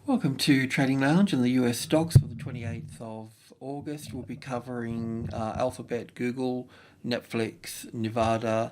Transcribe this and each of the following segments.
Welcome to Trading Lounge and the US stocks for the 28th of August. We'll be covering Alphabet, Google, Netflix, Nvidia,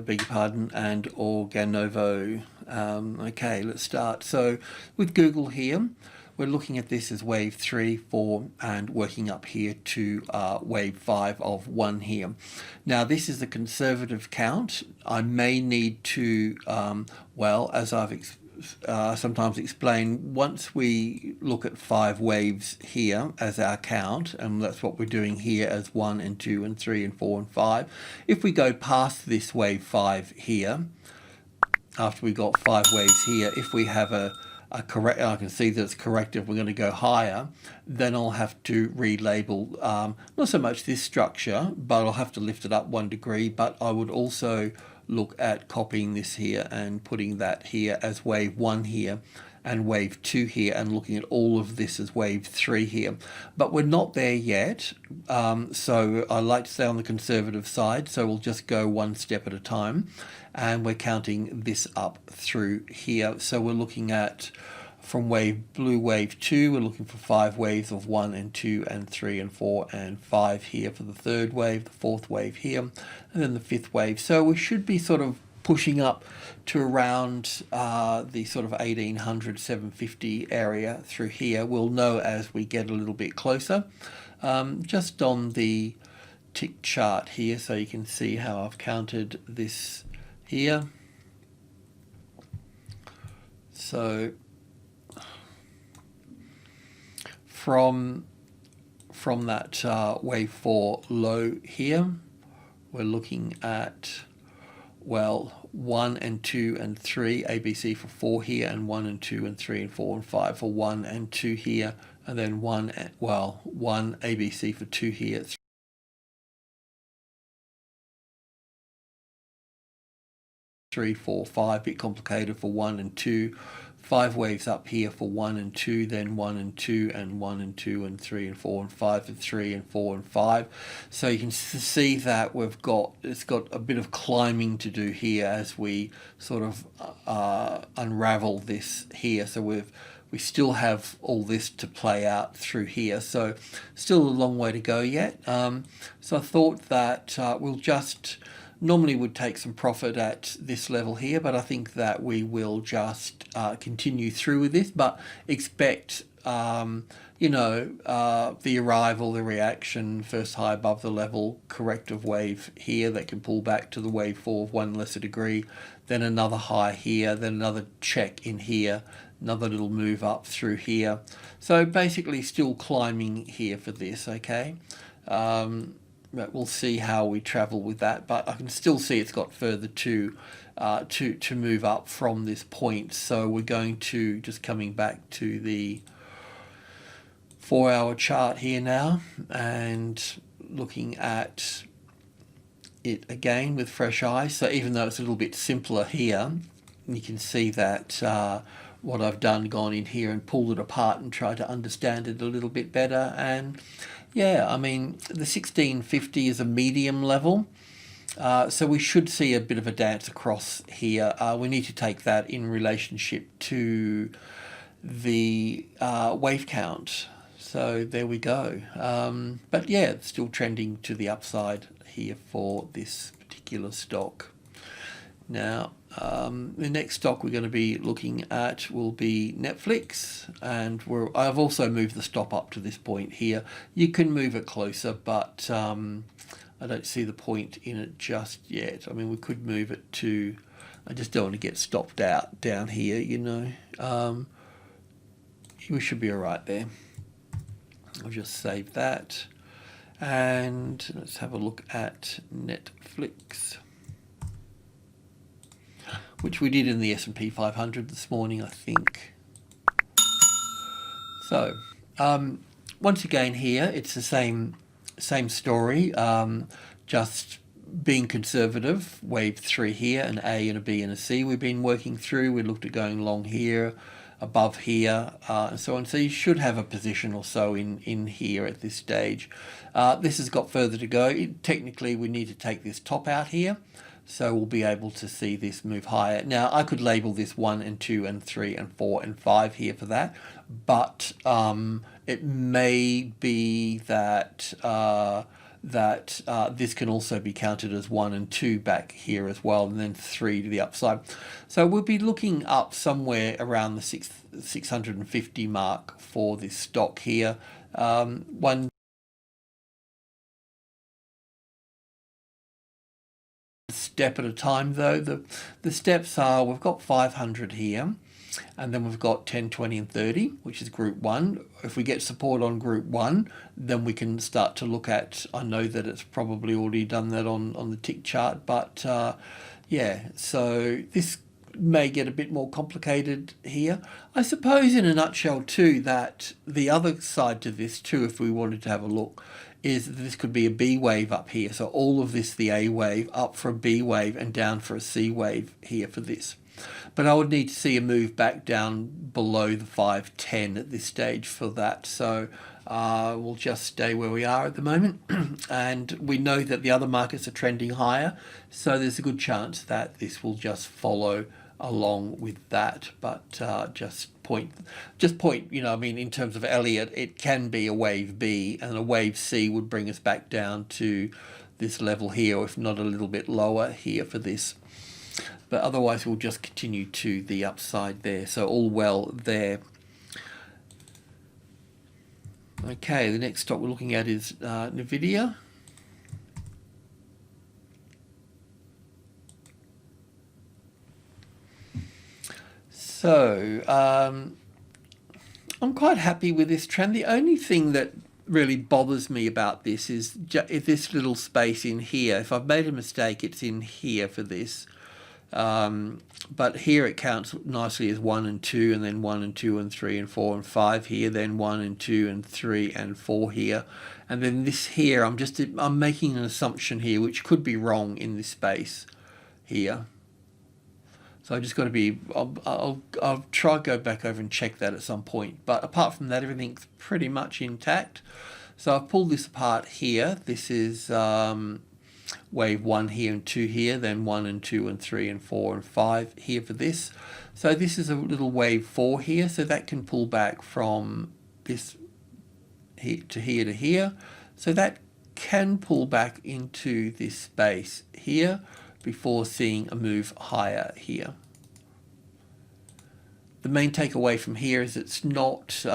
beg your pardon, and Organovo. Okay, let's start. So with Google here, we're looking at this as wave 3, 4, and working up here to wave 5 of 1 here. Now, this is a conservative count. I may need to, as I've sometimes explain, once we look at 5 waves here as our count, and that's what we're doing here as 1 and 2 and 3 and 4 and 5, if we go past this wave 5 here, after we got 5 waves here, if we have a correct, I can see that it's corrective, we're going to go higher, then I'll have to relabel not so much this structure, but I'll have to lift it up 1 degree, but I would also look at copying this here and putting that here as wave 1 here and wave 2 here, and looking at all of this as wave 3 here. But we're not there yet, so I like to stay on the conservative side, so we'll just go 1 step at a time, and we're counting this up through here. So we're looking at, from blue wave 2, we're looking for 5 waves of 1 and 2 and 3 and 4 and 5 here for the 3rd wave, the 4th wave here, and then the 5th wave. So we should be sort of pushing up to around the sort of 1800, 750 area through here. We'll know as we get a little bit closer. Just on the tick chart here, so you can see how I've counted this here. So from that wave 4 low here, we're looking at, 1 and 2 and 3, ABC for 4 here, and 1 and 2 and 3 and 4 and 5 for 1 and 2 here, and then 1 ABC for 2 here, 3, 4, 5, bit complicated for 1 and 2, 5 waves up here for 1 and 2, then 1 and 2 and 1 and 2 and 3 and 4 and 5 and 3 and 4 and 5. So you can see that it's got a bit of climbing to do here as we sort of unravel this here. So we still have all this to play out through here, so still a long way to go yet. So I thought that we'll just normally would take some profit at this level here, but I think that we will just continue through with this, but expect the arrival, the reaction, first high above the level, corrective wave here that can pull back to the wave 4 of 1 lesser degree, then another high here, then another check in here, another little move up through here. So basically still climbing here for this, okay? But we'll see how we travel with that, but I can still see it's got further to move up from this point. So we're going to, just coming back to the 4-hour chart here now and looking at it again with fresh eyes. So even though it's a little bit simpler here, you can see that what I've done, gone in here and pulled it apart and tried to understand it a little bit better. And yeah, I mean, the 1650 is a medium level, so we should see a bit of a dance across here. We need to take that in relationship to the wave count. So there we go. But yeah, it's still trending to the upside here for this particular stock. Now, the next stock we're going to be looking at will be Netflix, and I've also moved the stop up to this point here. You can move it closer, but I don't see the point in it just yet. I mean, we could move it to, I just don't want to get stopped out down here, you know. We should be all right there. I'll just save that, and let's have a look at Netflix, which we did in the S&P 500 this morning, I think. So, once again here, it's the same story, just being conservative. Wave 3 here, an A and a B and a C we've been working through. We looked at going long here, above here, and so on. So you should have a position or so in here at this stage. This has got further to go. Technically, we need to take this top out here. So we'll be able to see this move higher. Now I could label this 1 and 2 and 3 and 4 and 5 here for that, but it may be that this can also be counted as 1 and 2 back here as well, and then 3 to the upside. So we'll be looking up somewhere around the 650 mark for this stock here. One step at a time though. The steps are, we've got 500 here, and then we've got 10, 20 and 30, which is group 1. If we get support on group 1, then we can start to look at, I know that it's probably already done that on the tick chart, but yeah, so this may get a bit more complicated here. I suppose in a nutshell too, that the other side to this too, if we wanted to have a look, is that this could be a B wave up here. So all of this, the A wave, up for a B wave and down for a C wave here for this. But I would need to see a move back down below the 510 at this stage for that. So we'll just stay where we are at the moment. And we know that the other markets are trending higher. So there's a good chance that this will just follow along with that. But just point, you know, I mean, in terms of Elliott, it can be a wave B, and a wave C would bring us back down to this level here, or if not a little bit lower here for this. But otherwise we'll just continue to the upside there. So all well there. Okay, the next stock we're looking at is Nvidia. So I'm quite happy with this trend. The only thing that really bothers me about this is this little space in here. If I've made a mistake, it's in here for this. But here it counts nicely as 1 and 2, and then 1 and 2 and 3 and 4 and 5 here, then 1 and 2 and 3 and 4 here, and then this here, I'm making an assumption here which could be wrong in this space here. So I just got to be, I'll try to go back over and check that at some point. But apart from that, everything's pretty much intact. So I've pulled this apart here. This is wave 1 here and 2 here, then 1 and 2 and 3 and 4 and 5 here for this. So this is a little wave 4 here, so that can pull back from this here to here to here. So that can pull back into this space here before seeing a move higher here. The main takeaway from here is it's not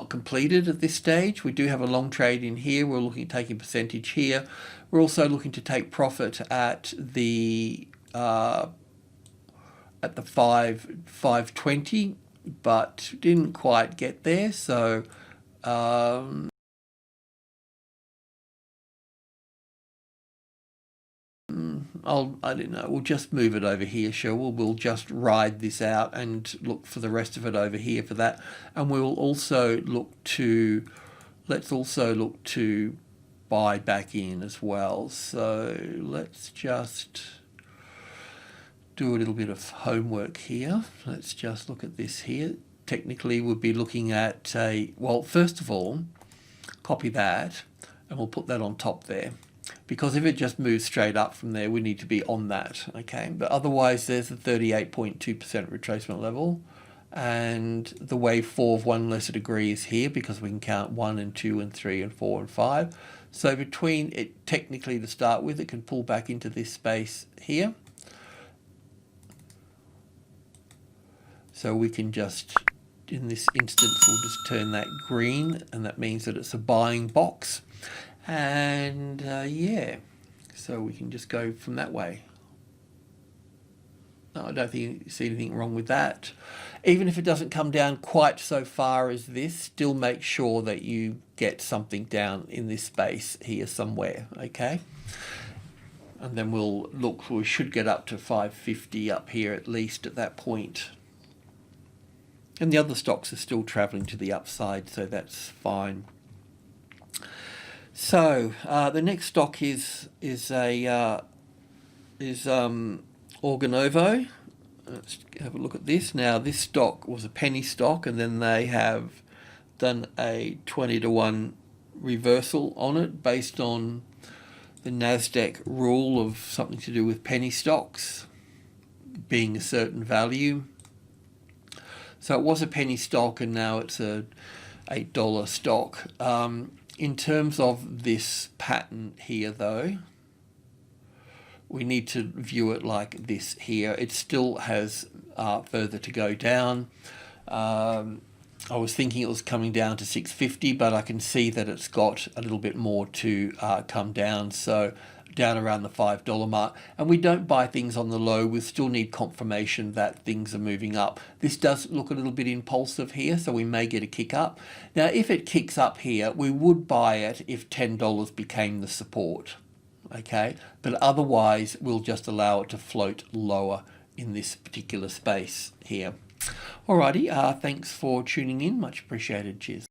completed at this stage. We do have a long trade in here. We're looking at taking percentage here. We're also looking to take profit at the 520, but didn't quite get there. So I don't know, we'll just move it over here, sure. We'll just ride this out and look for the rest of it over here for that. And we'll also look to, let's also look to buy back in as well. So let's just do a little bit of homework here. Let's just look at this here. Technically we'll be looking at well, first of all, copy that and we'll put that on top there. Because if it just moves straight up from there, we need to be on that, okay? But otherwise, there's a 38.2% retracement level. And the wave 4 of 1 lesser degree is here because we can count 1 and 2 and 3 and 4 and 5. So between it, technically to start with, it can pull back into this space here. So we can just, in this instance, we'll just turn that green, and that means that it's a buying box. And yeah, so we can just go from that way. No, I don't think you see anything wrong with that. Even if it doesn't come down quite so far as this, still make sure that you get something down in this space here somewhere, okay? And then we'll look, we should get up to 550 up here at least at that point. And the other stocks are still traveling to the upside, so that's fine. So the next stock is Organovo. Let's have a look at this. Now this stock was a penny stock, and then they have done a 20 to 1 reversal on it based on the NASDAQ rule of something to do with penny stocks being a certain value. So it was a penny stock and now it's a $8 stock. In terms of this pattern here though, we need to view it like this here. It still has further to go down. I was thinking it was coming down to 650, but I can see that it's got a little bit more to come down. So down around the $5 mark. And we don't buy things on the low. We still need confirmation that things are moving up. This does look a little bit impulsive here, so we may get a kick up. Now, if it kicks up here, we would buy it if $10 became the support. Okay, but otherwise we'll just allow it to float lower in this particular space here. Alrighty, thanks for tuning in, much appreciated. Cheers.